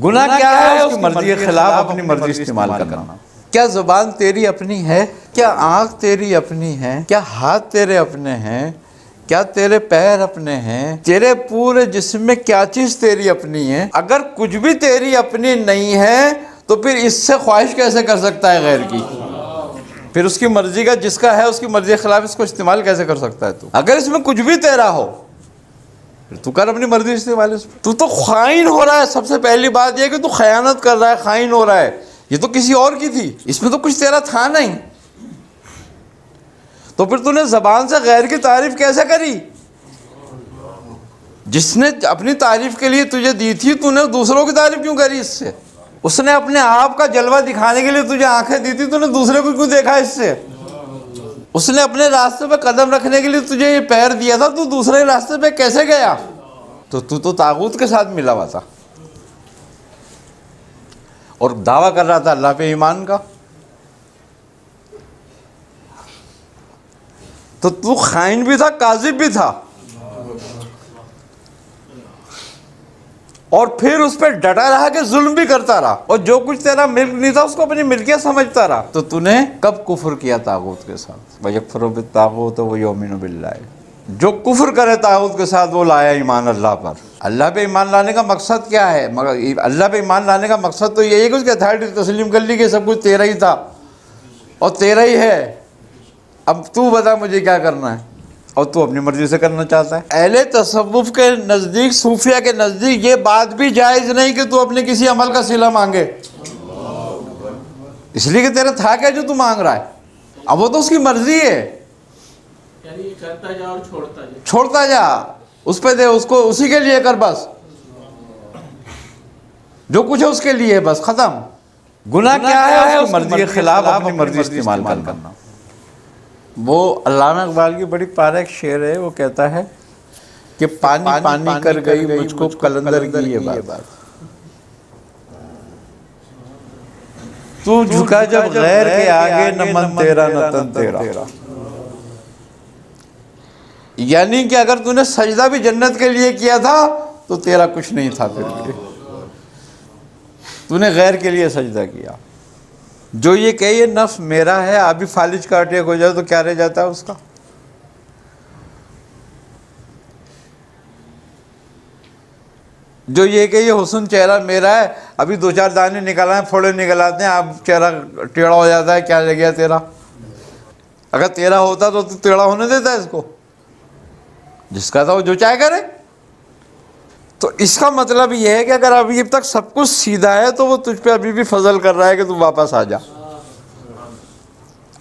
گناہ کیا ہے؟ اس کی مرضی کے خلاف اپنی مرضی استعمال کرنا۔ کیا زبان تیری اپنی ہے؟ کیا آنکھ تیری اپنی ہے؟ کیا ہاتھ تیرے اپنے ہیں؟ کیا تیرے پیر اپنے ہیں؟ تیرے پورے جسم میں کیا چیز تیری اپنی ہے؟ اگر کچھ بھی تیری اپنی نہیں ہے تو پھر اس سے خواہش کیسے کر سکتا ہے غیر کی؟ پھر اس کی مرضی کا، جس کا ہے اس کی مرضی کے خلاف اس کو استعمال کیسے کر سکتا ہے تو؟ اگر اس میں کچھ بھی تیرا ہو پھر تو کر اپنی مرضی استعمال اس میں۔ تو خائن ہو رہا ہے۔ سب سے پہلی بات یہ ہے کہ تو خیانت کر رہا ہے، خائن ہو رہا ہے۔ یہ تو کسی اور کی تھی، اس میں تو کچھ تیرا تھا نہیں، تو پھر تو نے زبان سے غیر کی تعریف کیسے کری؟ جس نے اپنی تعریف کے لیے تجھے دی تھی تو نے دوسروں کی تعریف کیوں کری اس سے؟ اس نے اپنے آپ کا جلوہ دکھانے کے لیے تجھے آنکھیں دی تھی، تو نے دوسرے کو کیوں دیکھا اس سے؟ اس نے اپنے راستے پہ قدم رکھنے کے لیے تجھے یہ پیر دیا تھا، تو دوسرے راستے پہ کیسے گیا؟ تو طاغوت کے ساتھ ملا ہوا تھا اور دعویٰ کر رہا تھا اللہ پہ ایمان کا۔ تو خائن بھی تھا، کاذب بھی تھا، اور پھر اس پہ ڈٹا رہا کہ ظلم بھی کرتا رہا، اور جو کچھ تیرا ملک نہیں تھا اس کو اپنی ملکیت سمجھتا رہا۔ تو نے کب کفر کیا طاغوت کے ساتھ؟ وَيَكْفُرُ بِالطَّاغُوتِ وَيُؤْمِنُ بِاللَّهِ۔ جو کفر کرے طاغوت کے ساتھ وہ لایا ایمان اللہ پر۔ اللہ پہ ایمان لانے کا مقصد کیا ہے؟ اللہ پہ ایمان لانے کا مقصد تو یہی ہے کہ اس کی اتھارٹی تسلیم کر لی کہ سب کچھ تیرا ہی تھا اور تیرا ہی ہے، اب تو بتا مجھے کیا کرنا ہے، اور تو اپنی مرضی سے کرنا چاہتا ہے۔ اہل تصوف کے نزدیک، صوفیہ کے نزدیک یہ بات بھی جائز نہیں کہ تو اپنے کسی عمل کا صلہ مانگے، اس لیے کہ تیرا تھا کیا جو تو مانگ رہا ہے؟ اب وہ تو اس کی مرضی ہے، یعنی کرتا جا اور چھوڑتا جا، اس پہ دے، اس کو اسی کے لیے کر، بس جو کچھ ہے اس کے لیے، بس ختم۔ گناہ کیا ہے؟ اس کی مرضی کے خلاف اپنی مرضی استعمال کرنا۔ وہ علامہ اقبال کی بڑی پیارا ایک شعر ہے، وہ کہتا ہے کہ پانی پانی کر گئی مجھ کو قلندر کی یہ بات، تو جھکا جب غیر کے آگے نہ من تیرا نہ تن تیرا۔ یعنی کہ اگر تو نے سجدہ بھی جنت کے لیے کیا تھا تو تیرا کچھ نہیں تھا، پھر بھی تو نے غیر کے لیے سجدہ کیا۔ جو یہ کہ یہ نفس میرا ہے، ابھی فالج کا اٹیک ہو جائے تو کیا رہ جاتا ہے اس کا؟ جو یہ کہ یہ حسن چہرہ میرا ہے، ابھی دو چار دانے نکل آئے، پھوڑے نکل آتے ہیں، اب چہرہ ٹیڑھا ہو جاتا ہے، کیا رہ گیا تیرا؟ اگر تیرا ہوتا تو ٹیڑھا ہونے دیتا ہے اس کو؟ جس کا تھا وہ جو چاہے کرے۔ تو اس کا مطلب یہ ہے کہ اگر ابھی تک سب کچھ سیدھا ہے تو وہ تجھ پہ ابھی بھی فضل کر رہا ہے کہ تو واپس آ جا،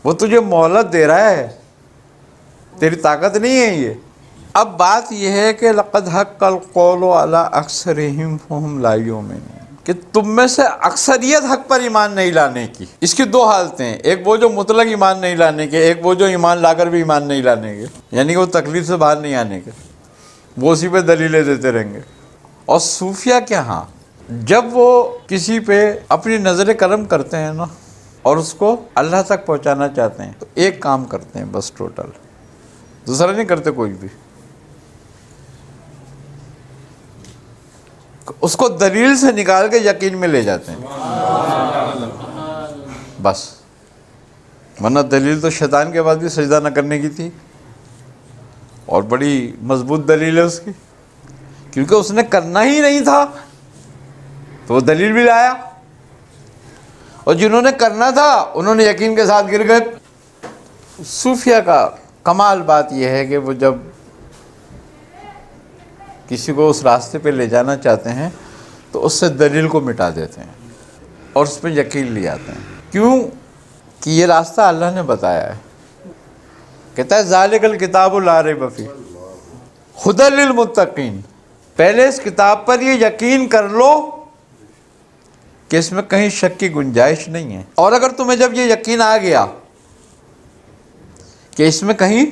وہ تجھے مہلت دے رہا ہے، تیری طاقت نہیں ہے یہ۔ اب بات یہ ہے کہ لقد حق القول علی اکثرہم فہم لا یؤمنون، کہ تم میں سے اکثریت حق پر ایمان نہیں لانے کی۔ اس کی دو حالتیں ہیں، ایک وہ جو مطلق ایمان نہیں لانے کے، ایک وہ جو ایمان لا کر بھی ایمان نہیں لانے کے، یعنی کہ وہ تکلیف سے باہر نہیں آنے کے، وہ اسی پہ دلیلیں دیتے رہیں گے۔ اور صوفیہ کے ہاں جب وہ کسی پہ اپنی نظر کرم کرتے ہیں نا اور اس کو اللہ تک پہنچانا چاہتے ہیں تو ایک کام کرتے ہیں بس، ٹوٹل دوسرا نہیں کرتے کوئی بھی، اس کو دلیل سے نکال کے یقین میں لے جاتے ہیں بس، ورنہ دلیل تو شیطان کے بعد بھی سجدہ نہ کرنے کی تھی، اور بڑی مضبوط دلیل ہے اس کی، کیونکہ اس نے کرنا ہی نہیں تھا تو وہ دلیل بھی لایا، اور جنہوں نے کرنا تھا انہوں نے یقین کے ساتھ گر گئے۔ صوفیہ کا کمال بات یہ ہے کہ وہ جب کسی کو اس راستے پہ لے جانا چاہتے ہیں تو اس سے دلیل کو مٹا دیتے ہیں اور اس پہ یقین لے آتے ہیں۔ کیوں؟ کہ یہ راستہ اللہ نے بتایا ہے، کہتا ہے ذالک الکتاب لا ریب فیہ ھدی للمتقین، پہلے اس کتاب پر یہ یقین کر لو کہ اس میں کہیں شک کی گنجائش نہیں ہے، اور اگر تمہیں جب یہ یقین آ گیا کہ اس میں کہیں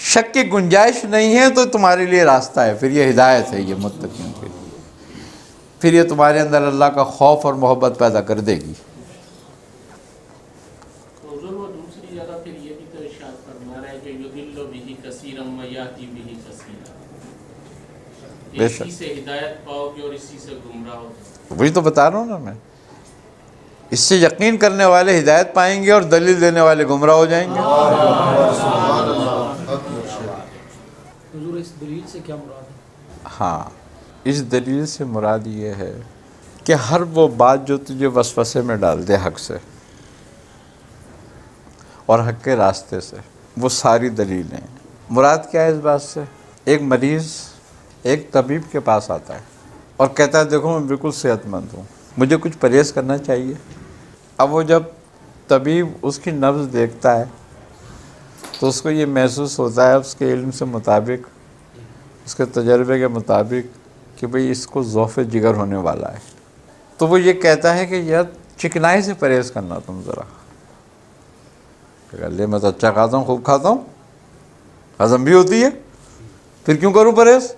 شک کی گنجائش نہیں ہے تو تمہارے لیے راستہ ہے، پھر یہ ہدایت ہے، یہ متقین کے لیے، پھر یہ تمہارے اندر اللہ کا خوف اور محبت پیدا کر دے گی۔ حضور وہ دوسری جگہ پھر یہ بھی تو ارشاد فرما رہا ہے کہ یضل بہ کثیرا ویہدی بہ کثیرا، اسی سے ہدایت پاؤ گے اور اسی سے گمراہ ہو۔ وہی تو بتا رہا ہوں نا میں. اس سے یقین کرنے والے ہدایت پائیں گے اور دلیل دینے والے گمراہ ہو جائیں گے. حضور اس دلیل سے کیا مراد ہے؟ ہاں، اس دلیل سے مراد یہ ہے کہ ہر وہ بات جو تجھے وسوسے میں ڈال دے حق سے اور حق کے راستے سے، وہ ساری دلیلیں. مراد کیا ہے اس بات سے؟ ایک مریض ایک طبیب کے پاس آتا ہے اور کہتا ہے دیکھو میں بالکل صحت مند ہوں، مجھے کچھ پرہیز کرنا چاہیے. اب وہ جب طبیب اس کی نبض دیکھتا ہے تو اس کو یہ محسوس ہوتا ہے اس کے علم سے مطابق، اس کے تجربے کے مطابق، کہ بھئی اس کو ضعف جگر ہونے والا ہے. تو وہ یہ کہتا ہے کہ یار چکنائی سے پرہیز کرنا تم ذرا. لے میں تو اچھا کھاتا ہوں، خوب کھاتا ہوں، ہضم بھی ہوتی ہے، پھر کیوں کروں پرہیز؟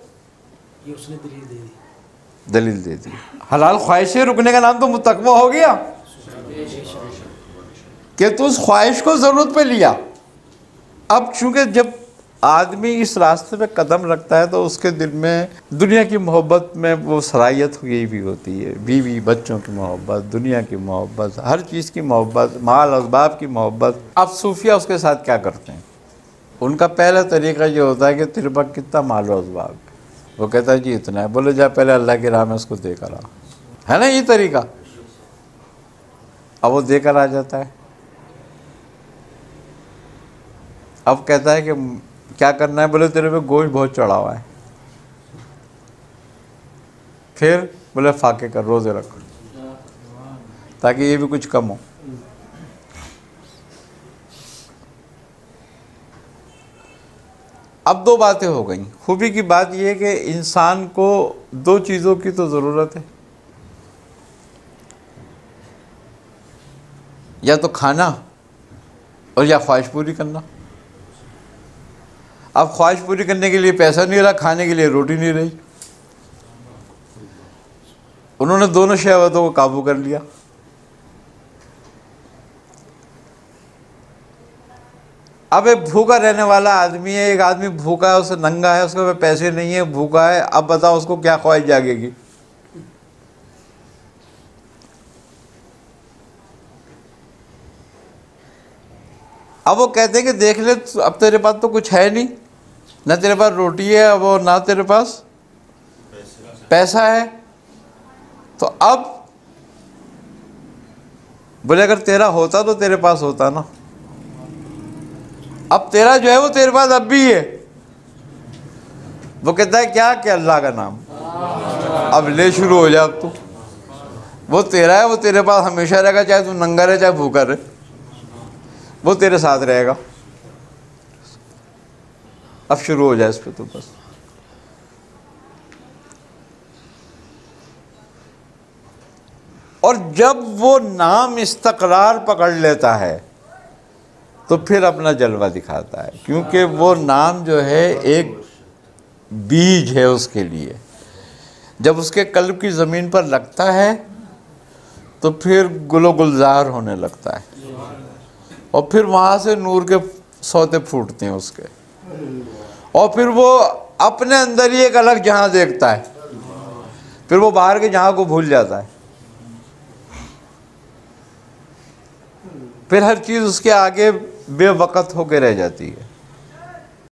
یہ اس نے دلیل دے دی. دلیل دے دی. حلال خواہشیں رکنے کا نام تو متقوی ہو گیا کہ تو اس خواہش کو ضرورت پہ لیا. اب چونکہ جب آدمی اس راستے پہ قدم رکھتا ہے تو اس کے دل میں دنیا کی محبت میں وہ صلاحیت ہوئی بھی ہوتی ہے، بیوی بچوں کی محبت، دنیا کی محبت، ہر چیز کی محبت، مال اسباب کی محبت. اب صوفیہ اس کے ساتھ کیا کرتے ہیں؟ ان کا پہلا طریقہ یہ ہوتا ہے کہ تیرے پاس کتنا مال و اسباب ہے؟ وہ کہتا ہے جی اتنا ہے. بولے جا پہلے اللہ کی راہ میں اس کو دے کر آ. ہے نا یہ طریقہ؟ اب وہ دے کر آ جاتا ہے. اب کہتا ہے کہ کیا کرنا ہے؟ بولے تیرے پہ گوشت بہت چڑھا ہوا ہے. پھر بولے فاقے کر، روزے رکھ تاکہ یہ بھی کچھ کم ہو. اب دو باتیں ہو گئیں. خوبی کی بات یہ ہے کہ انسان کو دو چیزوں کی تو ضرورت ہے، یا تو کھانا اور یا خواہش پوری کرنا. اب خواہش پوری کرنے کے لیے پیسہ نہیں رہا، کھانے کے لیے روٹی نہیں رہی. انہوں نے دونوں شہوتوں کو قابو کر لیا. اب ایک بھوکا رہنے والا آدمی ہے، ایک آدمی بھوکا ہے، اسے ننگا ہے، اس کے پاس پیسے نہیں ہیں، بھوکا ہے. اب بتاؤ اس کو کیا خواہش جاگے گی؟ اب وہ کہتے ہیں کہ دیکھ لے اب تیرے پاس تو کچھ ہے نہیں، نہ تیرے پاس روٹی ہے اب اور نہ تیرے پاس پیسہ ہے. تو اب بولے اگر تیرا ہوتا تو تیرے پاس ہوتا نا. اب تیرا جو ہے وہ تیرے پاس اب بھی ہے. وہ کہتا ہے کیا کہ اللہ کا نام. اب لے شروع ہو جا. اب تو وہ تیرا ہے، وہ تیرے پاس ہمیشہ رہے گا، چاہے تو ننگا رہے چاہے بھوکا رہے، وہ تیرے ساتھ رہے گا. اب شروع ہو جائے اس پہ تو بس. اور جب وہ نام استقرار پکڑ لیتا ہے تو پھر اپنا جلوہ دکھاتا ہے، کیونکہ وہ نام جو ہے ایک بیج ہے اس کے لیے. جب اس کے قلب کی زمین پر لگتا ہے تو پھر گل و گلزار ہونے لگتا ہے، اور پھر وہاں سے نور کے سوتے پھوٹتے ہیں اس کے، اور پھر وہ اپنے اندر ہی ایک الگ جہاں دیکھتا ہے. پھر وہ باہر کے جہاں کو بھول جاتا ہے. پھر ہر چیز اس کے آگے بے وقت ہو کے رہ جاتی ہے.